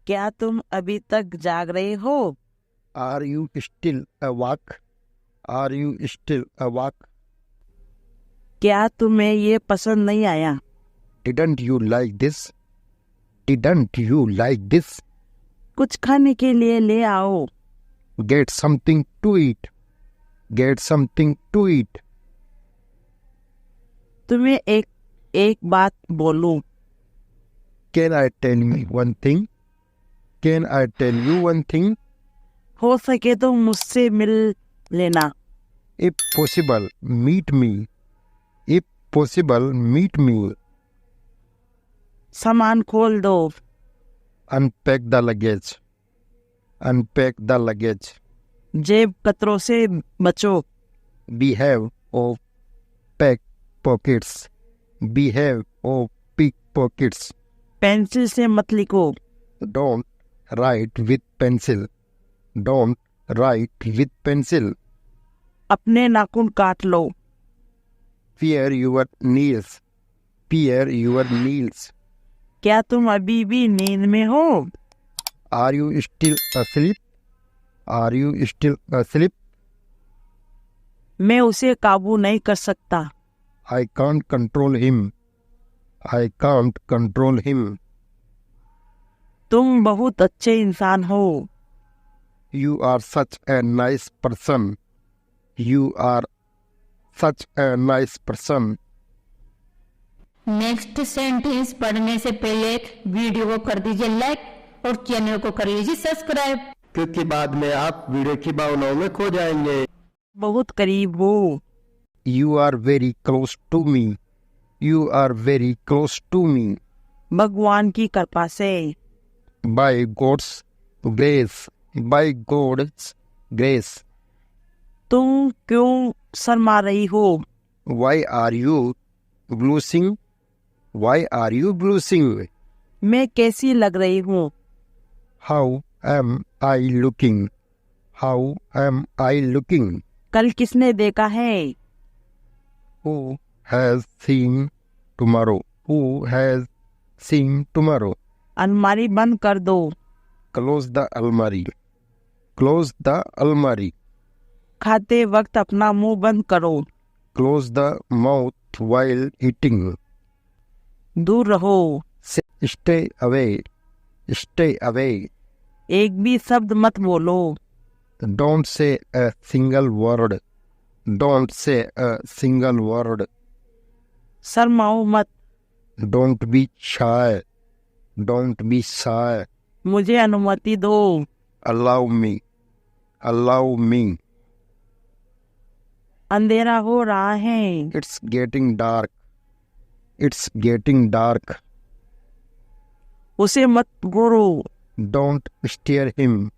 क्या तुम अभी तक जाग रहे हो? Are you still awake? Are you still awake? क्या तुम्हें ये पसंद नहीं आया? Didn't you like this? Didn't you like this? कुछ खाने के लिए ले आओ। Get something to eat. Get something to eat. तुम्हें एक बात बोलूं? Can I tell you one thing? Can I tell you one thing? हो सके तो मुझसे मिल लेना। If possible, meet me. If possible, meet me. सामान खोल दो। Unpack the luggage. Unpack the luggage. जेब कतरों से बचो। Behave of pickpockets. Behave of pickpockets. Pencil से मत लिखो। Don't write with pencil. Don't write with pencil. अपने नाखून काट लो। Pare your nails. Pare your nails. क्या तुम अभी भी नींद में हो? Are you still asleep? Are you still asleep? मैं उसे काबू नहीं कर सकता। I can't control him. I can't control him. तुम बहुत अच्छे इंसान हो। You are such a nice person. You are such a nice person. Next sentence पढ़ने से पहले वीडियो को कर दीजिए लाइक और चैनल को कर लीजिए सब्सक्राइब, क्योंकि बाद में आप वीडियो की भावनाओं में खो जाएंगे। बहुत करीब हो। You are very close to me. You are very close to me. भगवान की कृपा से। By God's grace. By God's grace. तुम क्यों शर्मा रही हो? Why are you blushing? Why are you blushing? मैं कैसी लग रही हूँ? How am I looking? How am I looking? कल किसने देखा है? Who has seen tomorrow? Who has seen tomorrow? अलमारी बंद कर दो। Close the almari. Close the almari. खाते वक्त अपना मुंह बंद करो। Close the mouth while eating. दूर रहो। Stay away. Stay away. एक भी शब्द मत बोलो। Don't say a single word. Don't say a single word. शर्माओ मत। Don't be shy. Don't be shy. मुझे अनुमति दो। Allow me. Allow me. अंधेरा हो रहा है। It's getting dark. It's getting dark. उसे मत घूरो। Don't stare him.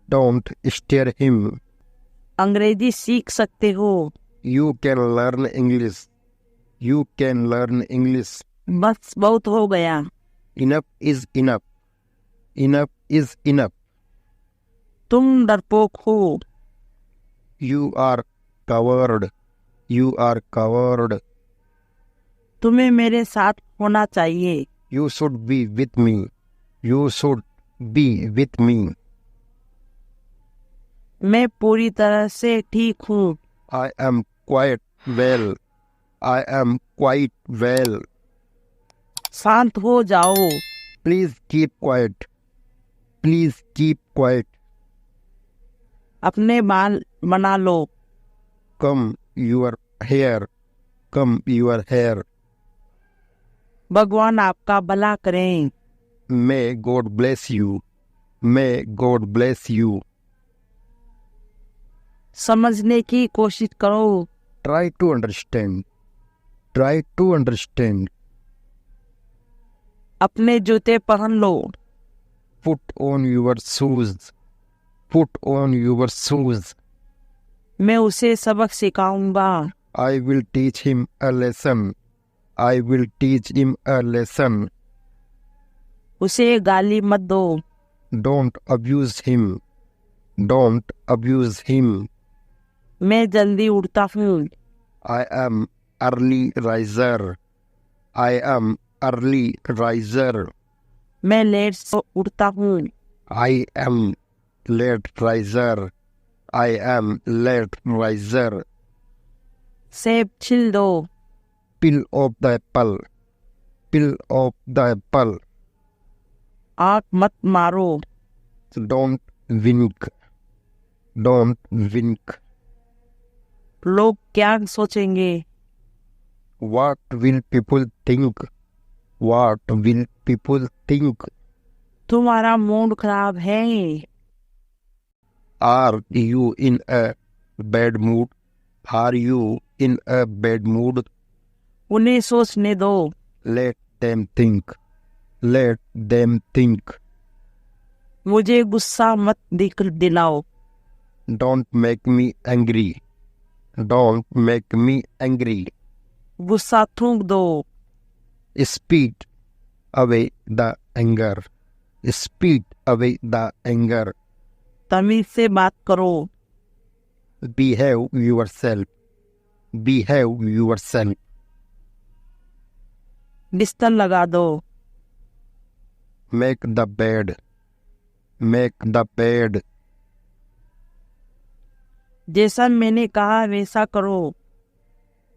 Don't stare him. अंग्रेजी सीख सकते हो। You can learn English. You can learn English. बस बहुत हो गया। Enough is enough. Enough is enough. तुम डरपोक हो। You are coward. You are coward. तुम्हें मेरे साथ होना चाहिए। You should be with me. You should be with me. मैं पूरी तरह से ठीक हूँ। I am quite well. I am quite well. शांत हो जाओ। Please keep quiet. Please keep quiet. अपने बाल बना लो। Come your hair. Come your hair. भगवान आपका भला करें। May God bless you. May God bless you. समझने की कोशिश करो। Try to understand. Try to understand. अपने जूते पहन लो। Put on your shoes. Put on your shoes. मैं उसे सबक सिखाऊंगा। I will teach him a lesson. I will teach him a lesson. उसे गाली मत दो। Don't abuse him. Don't abuse him. मैं जल्दी उठता हूँ। I am early riser. I am early riser. मैं लेट से उठता हूँ। I am late riser. I am late riser. सेब छिल दो। Peel off the apple. Peel off the apple. आँख मत मारो। Don't wink. Don't wink. लोग क्या सोचेंगे? What will people think? What will people think? तुम्हारा मूड खराब है। Are you in a bad mood? Are you in a bad mood? उन्हें सोचने दो। Let them think. Let them think. मुझे गुस्सा मत दिलाओ। Don't make me angry. Don't make me angry. गुस्सा थूक दो। Speed away the anger. Speed away the anger. तमीज से बात करो। Behave yourself. Behave yourself. बिस्तर लगा दो। Make the bed. Make the bed. जैसा मैंने कहा वैसा करो।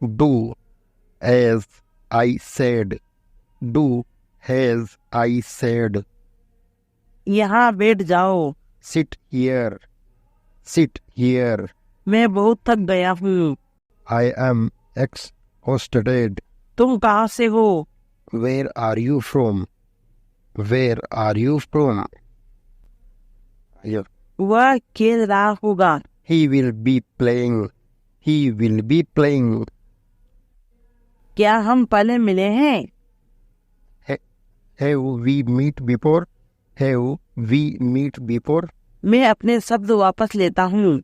Do as I said. Do as I said. यहाँ बैठ जाओ। Sit here. Sit here. मैं बहुत थक गया हूँ। I am exhausted. तुम कहाँ से हो? Where are you from? Where are you from? Yeah. वह खेल रहा होगा। He will be playing. He will be playing. क्या हम पहले मिले हैं? Have we met before? Have we met before? मैं अपने शब्द वापस लेता हूँ।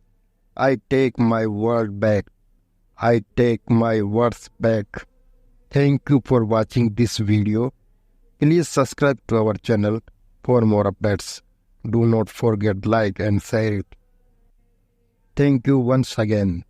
I take my word back. I take my words back. Thank you for watching this video. Please subscribe to our channel for more updates. Do not forget like and share it. Thank you once again.